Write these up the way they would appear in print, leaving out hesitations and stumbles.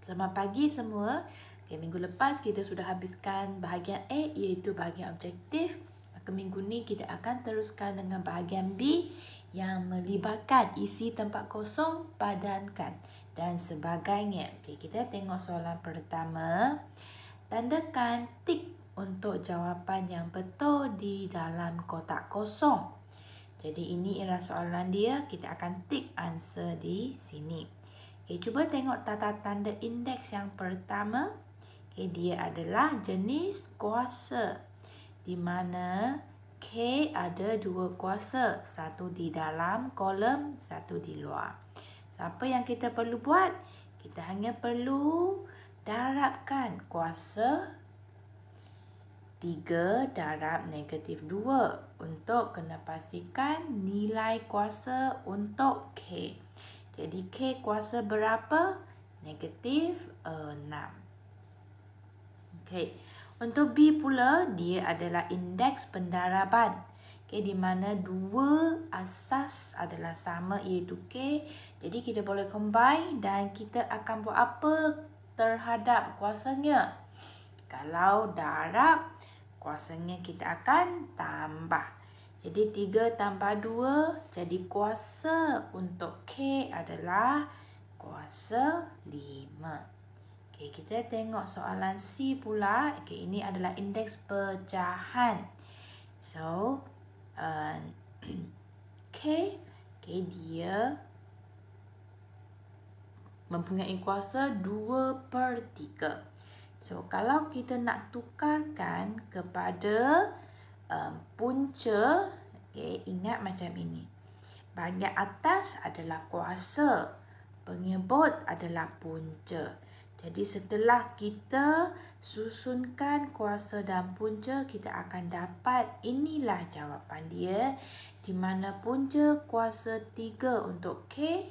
Selamat pagi semua. Okay, minggu lepas kita sudah habiskan bahagian A iaitu bahagian objektif. Maka minggu ni kita akan teruskan dengan bahagian B yang melibatkan isi tempat kosong, padankan dan sebagainya. Okay, kita tengok soalan pertama. Tandakan tik untuk jawapan yang betul di dalam kotak kosong. Jadi ini ialah soalan dia. Kita akan tik answer di sini. Okay, cuba tengok tata tanda indeks yang pertama. Okay, dia adalah jenis kuasa. Di mana K ada dua kuasa. Satu di dalam kolom, satu di luar. So, apa yang kita perlu buat? Kita hanya perlu darabkan kuasa 3 darab negatif 2 untuk kena pastikan nilai kuasa untuk K. Jadi K kuasa berapa? Negatif 6. Okey. Untuk B pula, dia adalah indeks pendaraban. Okey, di mana dua asas adalah sama iaitu K. Jadi kita boleh combine dan kita akan buat apa terhadap kuasanya? Kalau darab, kuasanya kita akan tambah. Jadi 3 tambah 2, jadi kuasa untuk K adalah kuasa 5. Okay, kita tengok soalan C pula. Okay, ini adalah indeks pecahan. So, K, dia mempunyai kuasa 2/3. So, kalau kita nak tukarkan kepada punca, ingat macam ini. Bahagian atas adalah kuasa, pengebut adalah punca. Jadi setelah kita susunkan kuasa dan punca, kita akan dapat inilah jawapan dia. Di mana punca kuasa 3 untuk K.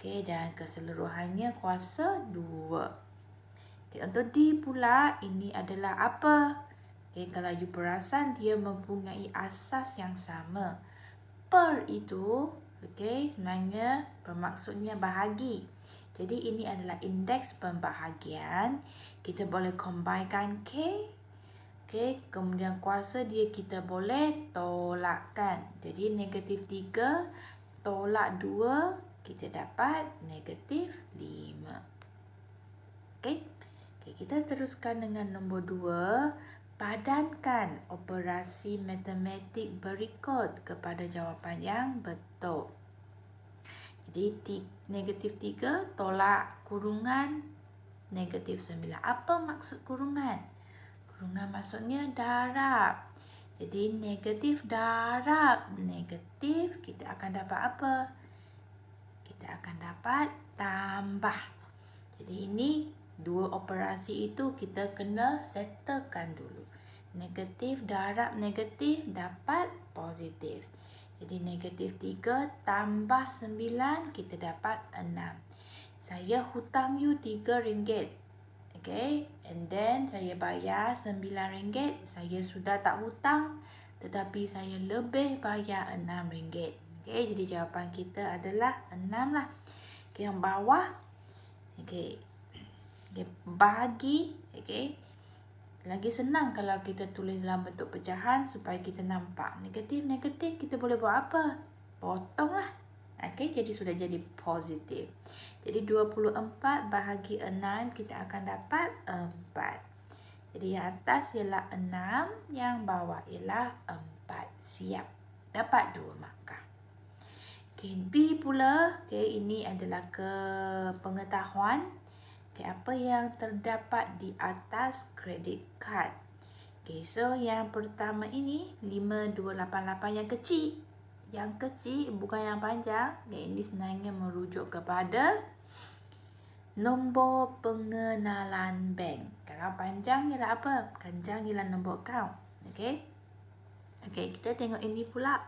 Dan keseluruhannya kuasa 2. Untuk D pula, ini adalah apa? Kalau you perasan, dia mempunyai asas yang sama. Per itu, sebenarnya bermaksudnya bahagi. Jadi ini adalah indeks pembahagian. Kita boleh combinekan K. Kemudian kuasa dia kita boleh tolakkan. Jadi negatif 3 tolak 2, kita dapat negatif 5. Kita teruskan dengan nombor 2. Padankan operasi matematik berikut kepada jawapan yang betul. Jadi negatif 3 tolak kurungan negatif 9. Apa maksud kurungan? Kurungan maksudnya darab. Jadi negatif darab negatif, kita akan dapat apa? Kita akan dapat tambah. Jadi ini dua operasi itu kita kena settlekan dulu. Negatif darab negatif dapat positif. Jadi negatif 3 tambah 9, kita dapat 6. Saya hutang you RM3. And then saya bayar RM9. Saya sudah tak hutang, tetapi saya lebih bayar RM6. Jadi jawapan kita adalah 6 lah. Yang bawah, bahagi. Lagi senang kalau kita tulis dalam bentuk pecahan supaya kita nampak. Negatif kita boleh buat apa? Potong lah. Jadi sudah jadi positif. Jadi 24 bahagi 6, kita akan dapat 4. Jadi yang atas ialah 6, yang bawah ialah 4. Siap. Dapat 2 markah. B pula, ini adalah pengetahuan. Apa yang terdapat di atas kredit kad. So yang pertama ini 5288 yang kecil. Yang kecil bukan yang panjang. Ini sebenarnya merujuk kepada nombor pengenalan bank. Kalau panjang ialah apa? Panjang ialah nombor akaun. Kita tengok ini pula.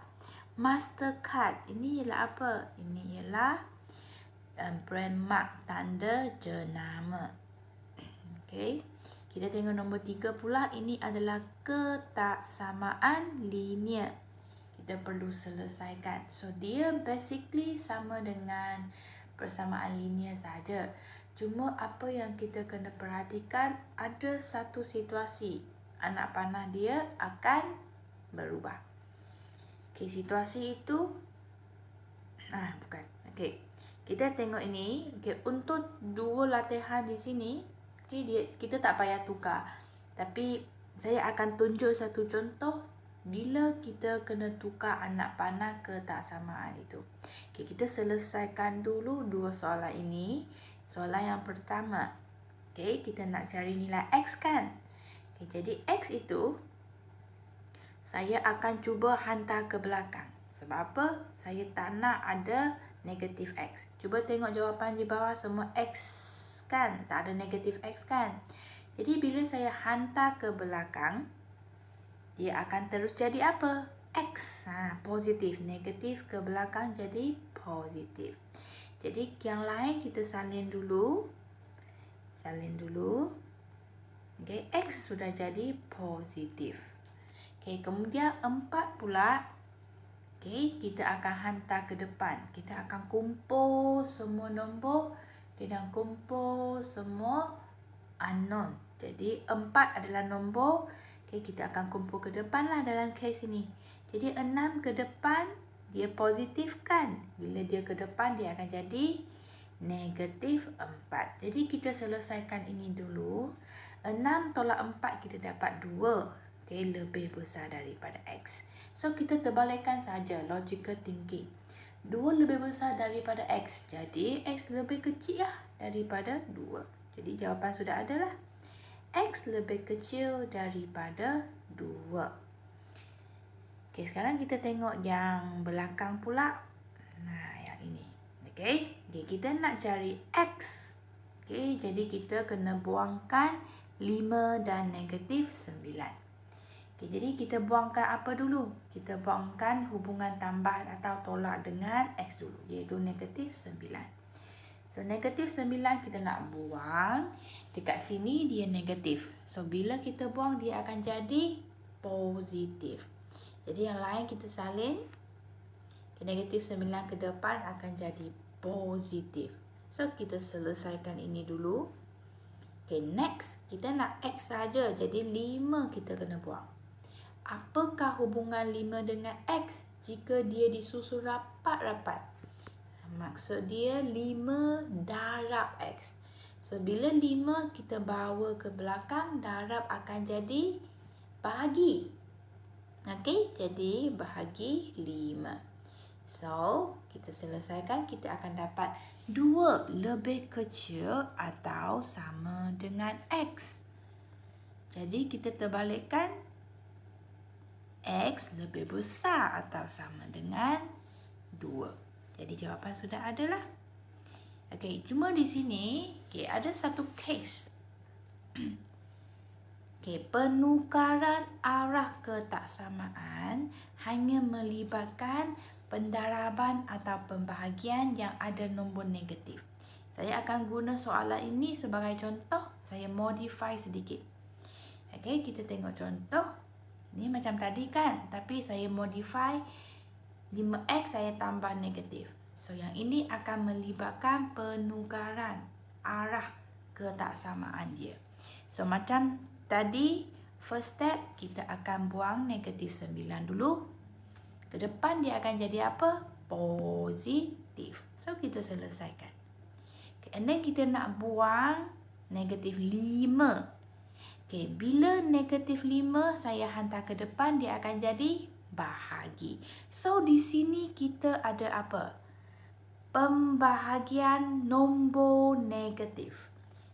Mastercard. Ini ialah apa? Ini ialah brand mark, tanda jenama. Kita tengok nombor 3 pula. Ini adalah ketaksamaan linear. Kita perlu selesaikan. So dia basically sama dengan persamaan linear saja. Cuma apa yang kita kena perhatikan, ada satu situasi anak panah dia akan berubah. Okey, situasi itu bukan. Okey. Kita tengok ini, okey, untuk dua latihan di sini, okey, kita tak payah tukar. Tapi saya akan tunjuk satu contoh bila kita kena tukar anak panah ketaksamaan itu. Okey, kita selesaikan dulu dua soalan ini. Soalan yang pertama, okey, kita nak cari nilai X kan? Okey, jadi X itu saya akan cuba hantar ke belakang. Sebab apa? Saya tak nak ada negatif X. Cuba tengok jawapan di bawah, semua X kan? Tak ada negatif X kan? Jadi bila saya hantar ke belakang, dia akan terus jadi apa? X. Positif. Negatif ke belakang jadi positif. Jadi yang lain kita salin dulu. Salin dulu. Okay, X sudah jadi positif. Okay, kemudian 4 pula. Okay, kita akan hantar ke depan. Kita akan kumpul semua nombor. Kita kumpul semua unknown. Jadi 4 adalah nombor. Okay, kita akan kumpul ke depan lah dalam kes ini. Jadi 6 ke depan, dia positif kan? Bila dia ke depan, dia akan jadi negatif 4. Jadi kita selesaikan ini dulu. 6 tolak 4 kita dapat 2. Okay, lebih besar daripada X. So, kita terbalikkan saja logical thinking. 2 lebih besar daripada X. Jadi, X lebih kecil lah daripada 2. Jadi, jawapan sudah ada lah. X lebih kecil daripada 2. Okay, sekarang kita tengok yang belakang pula. Nah, yang ini. Okay, kita nak cari X. Okay, jadi kita kena buangkan 5 dan negatif 9. Okay, jadi kita buangkan apa dulu? Kita buangkan hubungan tambahan atau tolak dengan X dulu, iaitu negatif 9. So, negatif 9 kita nak buang. Dekat sini dia negatif. So, bila kita buang, dia akan jadi positif. Jadi, yang lain kita salin. Negatif 9 ke depan akan jadi positif. So, kita selesaikan ini dulu. Okay, next. Kita nak X saja. Jadi, 5 kita kena buang. Apakah hubungan 5 dengan X jika dia disusun rapat-rapat? Maksud dia 5 darab X. So, bila 5 kita bawa ke belakang, darab akan jadi bahagi. Okey, jadi bahagi 5. So, kita selesaikan, kita akan dapat 2 lebih kecil atau sama dengan X. Jadi, kita terbalikkan. X lebih besar atau sama dengan 2. Jadi jawapan sudah ada lah. Okey, cuma di sini ada satu case. Penukaran arah ketaksamaan hanya melibatkan pendaraban atau pembahagian yang ada nombor negatif. Saya akan guna soalan ini sebagai contoh. Saya modify sedikit. Okey, kita tengok contoh. Ini macam tadi kan, tapi saya modify 5X saya tambah negatif. So, yang ini akan melibatkan penukaran arah ketaksamaan dia. So, macam tadi, first step, kita akan buang negatif 9 dulu. Ke depan dia akan jadi apa? Positif. So, kita selesaikan. Okay, and then kita nak buang negatif 5. Okay, bila negatif 5 saya hantar ke depan, dia akan jadi bahagi. So, di sini kita ada apa? Pembahagian nombor negatif.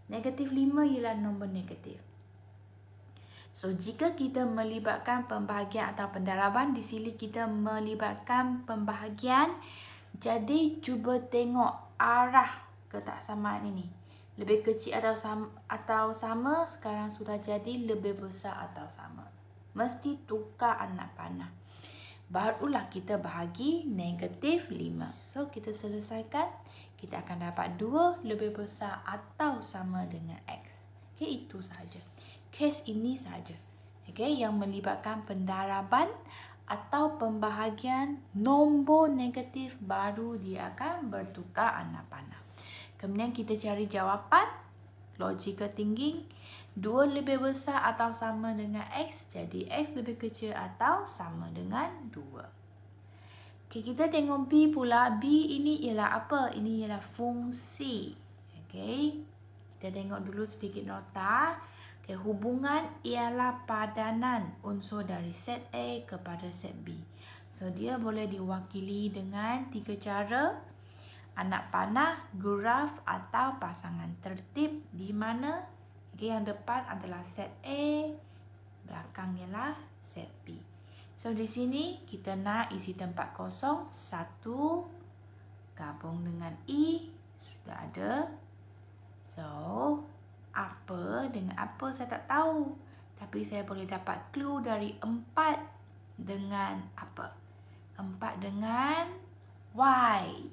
Negatif 5 ialah nombor negatif. So, jika kita melibatkan pembahagian atau pendaraban, di sini kita melibatkan pembahagian. Jadi, cuba tengok arah ketaksamaan ini. Lebih kecil atau sama, sekarang sudah jadi lebih besar atau sama. Mesti tukar anak panah. Barulah kita bahagi negatif 5. So, kita selesaikan. Kita akan dapat 2 lebih besar atau sama dengan X. Okay, itu sahaja. Kes ini sahaja. Okay, yang melibatkan pendaraban atau pembahagian nombor negatif, baru dia akan bertukar anak panah. Kemudian kita cari jawapan. Logical thinking. 2 lebih besar atau sama dengan X. Jadi X lebih kecil atau sama dengan 2. Okay, kita tengok B pula. B ini ialah apa? Ini ialah fungsi. Okay. Kita tengok dulu sedikit nota. Okay, hubungan ialah padanan unsur dari set A kepada set B. So, dia boleh diwakili dengan 3 cara. Anak panah, graf atau pasangan tertib di mana yang depan adalah set A, belakang ialah set B. So, di sini kita nak isi tempat kosong. 1 gabung dengan I. Sudah ada. So, apa dengan apa saya tak tahu. Tapi saya boleh dapat clue dari 4 dengan apa? 4 dengan Y.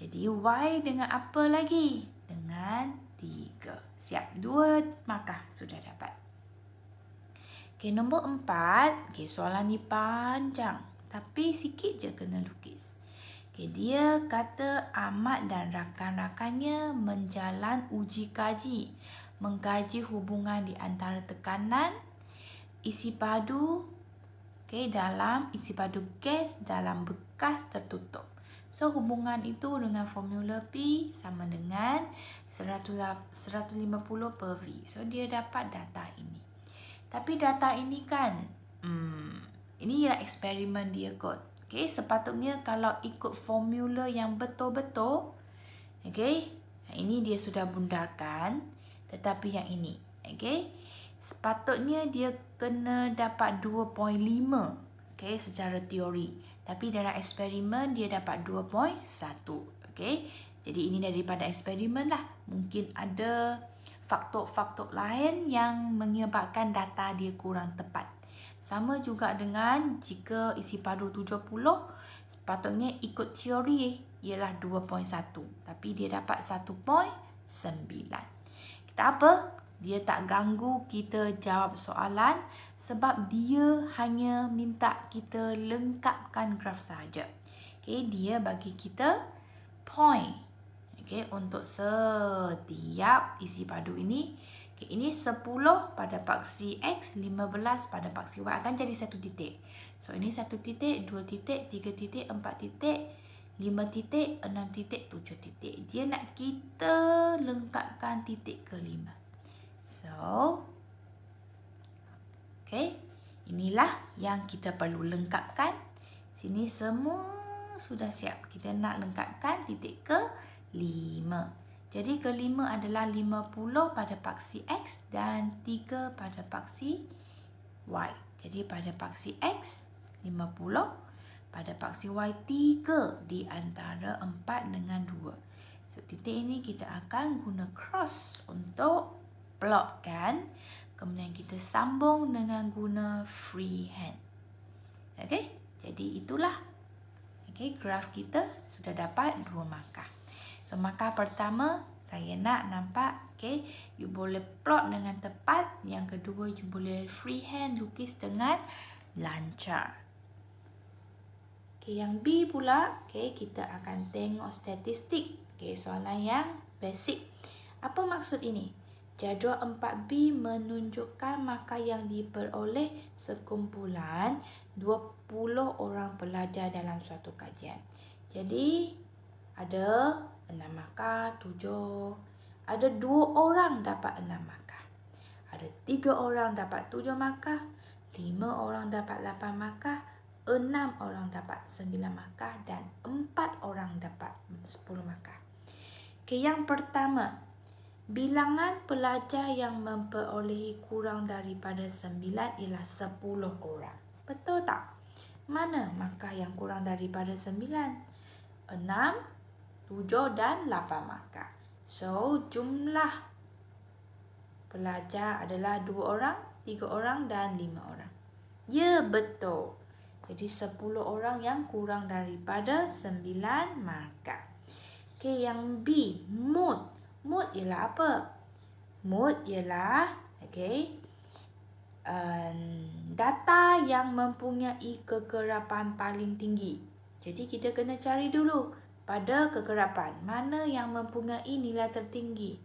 Jadi, Y dengan apa lagi? Dengan 3. Siap. 2 markah sudah dapat. Okay, nombor 4. Okay, soalan ni panjang. Tapi sikit je kena lukis. Okay, dia kata Ahmad dan rakan-rakannya menjalan uji kaji. Mengkaji hubungan di antara tekanan isi padu dalam isi padu gas dalam bekas tertutup. So, hubungan itu dengan formula P sama dengan 150 per V. So, dia dapat data ini. Tapi data ini kan, ini ialah eksperimen dia kot. Okay, sepatutnya kalau ikut formula yang betul-betul, okay, ini dia sudah bundarkan. Tetapi yang ini, okay, sepatutnya dia kena dapat 2.5, okay, secara teori. Tapi dalam eksperimen dia dapat 2.1. Okay? Jadi ini daripada eksperimen lah. Mungkin ada faktor-faktor lain yang menyebabkan data dia kurang tepat. Sama juga dengan jika isi padu 70, sepatutnya ikut teori ialah 2.1. Tapi dia dapat 1.9. Kita apa? Dia tak ganggu kita jawab soalan sebab dia hanya minta kita lengkapkan graf saja. Okay, dia bagi kita point. Okay, untuk setiap isi padu ini. Okay, ini 10 pada paksi X, 15 pada paksi Y akan jadi 1 titik. So, ini 1 titik, 2 titik, 3 titik, 4 titik, 5 titik, 6 titik, 7 titik. Dia nak kita lengkapkan titik ke-5. So, okay, inilah yang kita perlu lengkapkan. Sini semua sudah siap. Kita nak lengkapkan titik ke-5. Jadi ke-5 adalah 50 pada paksi X dan 3 pada paksi Y. Jadi pada paksi X 50, pada paksi Y 3 di antara 4 dengan 2. So, titik ini kita akan guna cross untuk plotkan. Kemudian kita sambung dengan guna freehand. Okey, jadi itulah. Okey, graf kita sudah dapat 2 markah. So, markah pertama saya nak nampak, okey, you boleh plot dengan tepat. Yang kedua, you boleh freehand lukis dengan lancar. Okey, yang B pula, okey, kita akan tengok statistik. Okey, soalan yang basic. Apa maksud ini? Jadual 4B menunjukkan markah yang diperoleh sekumpulan 20 orang pelajar dalam suatu kajian. Jadi, ada 6 markah, 7. Ada 2 orang dapat 6 markah. Ada 3 orang dapat 7 markah. 5 orang dapat 8 markah. 6 orang dapat 9 markah. Dan 4 orang dapat 10 markah. Okay, yang pertama, bilangan pelajar yang memperolehi kurang daripada 9 ialah 10 orang. Betul tak? Mana markah yang kurang daripada 9? 6, 7 dan 8 markah. So, jumlah pelajar adalah 2 orang, 3 orang dan 5 orang. Ya, betul. Jadi, 10 orang yang kurang daripada 9 markah. Okay, yang B, mood. Mood ialah apa? Mood ialah, okay, data yang mempunyai kekerapan paling tinggi. Jadi, kita kena cari dulu pada kekerapan. Mana yang mempunyai nilai tertinggi?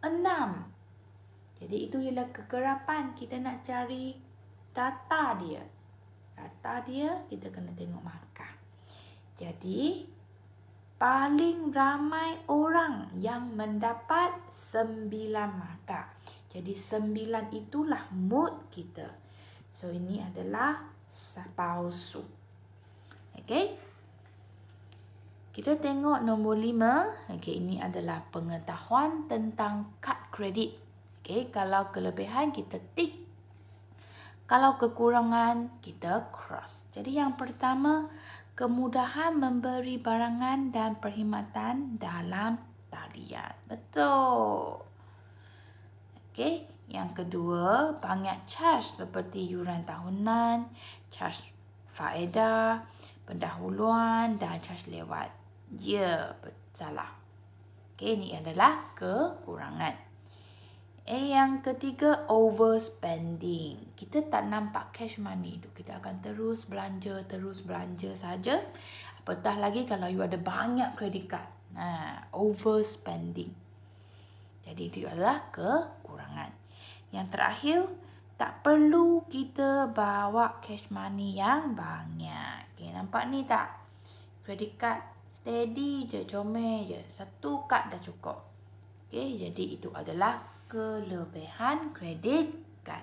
6. Jadi itu ialah kekerapan. Kita nak cari data dia. Data dia kita kena tengok markah. Jadi paling ramai orang yang mendapat 9 markah. Jadi 9 itulah mood kita. So ini adalah palsu. Okey. Kita tengok nombor 5. Okey, ini adalah pengetahuan tentang kad kredit. Okey, kalau kelebihan kita tik. Kalau kekurangan kita cross. Jadi yang pertama, kemudahan memberi barangan dan perkhidmatan dalam talian. Betul. Okey, yang kedua, banyak charge seperti yuran tahunan, charge faedah, pendahuluan dan charge lewat. Ya, salah. Okey, ini adalah kekurangan. Yang ketiga, overspending. Kita tak nampak cash money tu. Kita akan terus belanja saja. Apatah lagi kalau you ada banyak credit card. Overspending. Jadi itu adalah kekurangan. Yang terakhir, tak perlu kita bawa cash money yang banyak. Okay, nampak ni tak? Credit card steady je, comel je. Satu kad dah cukup. Okay, jadi itu adalah kelebihan credit card.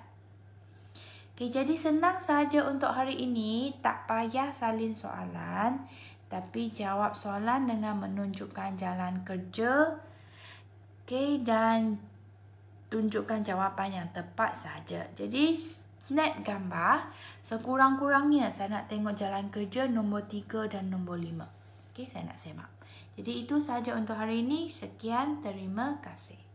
Okay, jadi senang saja untuk hari ini. Tak payah salin soalan. Tapi jawab soalan dengan menunjukkan jalan kerja. Okay, dan tunjukkan jawapan yang tepat saja. Jadi snap gambar. Sekurang-kurangnya saya nak tengok jalan kerja nombor 3 dan nombor 5. Okay, saya nak semak. Jadi itu sahaja untuk hari ini. Sekian, terima kasih.